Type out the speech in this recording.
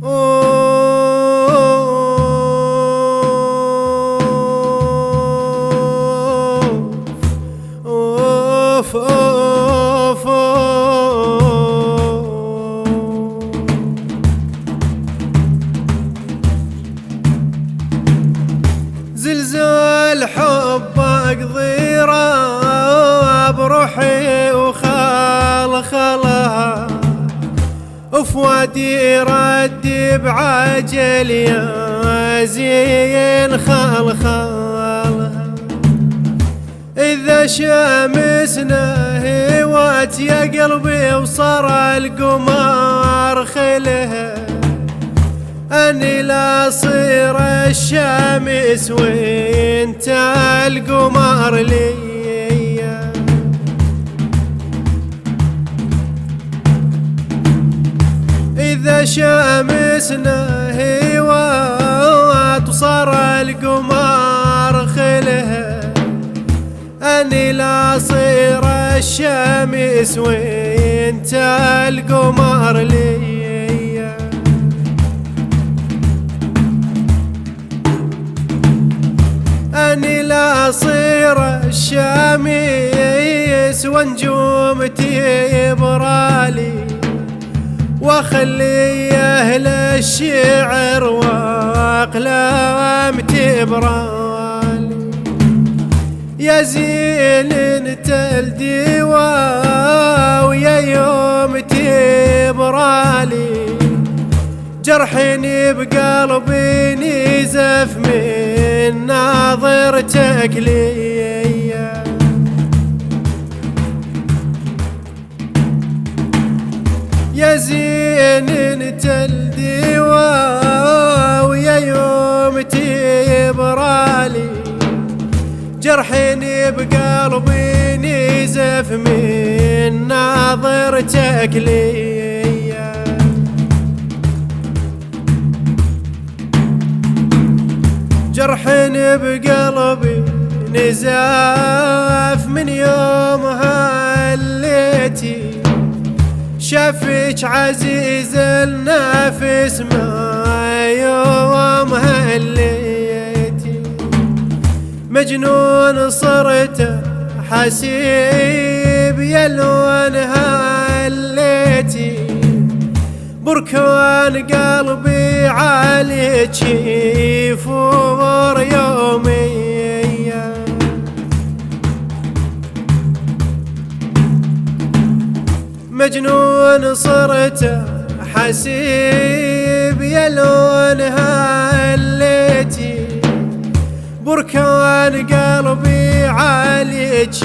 أوف أوف زلزال حبك ضيرة بروحي وخلخلها وفؤادي ردي بعجل يا زين خلخلها إذا شمسنا هوات يا قلبي وصار القمر خلها أني لا صير الشمس وانت القمر لي إذا شمسنا هوات وصار القمر خلها أني لا صير الشمس وانت القمر لي أني لا صير الشمس ونجومتي برالي واخلي اهل الشعر واقلام تبرالي يا زين انت الدواء ويا يوم تبرالي جرحني بقلبي نزف من ناظرتك لي يا زين انت الدواء ويا يوم تبرالي جرحني بقلبي نزف من ناظرتك لي جرحني بقلبي نزف من يوم هليتي شافك عزيز النفس ما يوم هليتي مجنون صرت حسيب يا لون هليتي بركان قلبي عليك يفور يومي مجنون صرت حسيب يا لون هليتي بركان قلبي عليك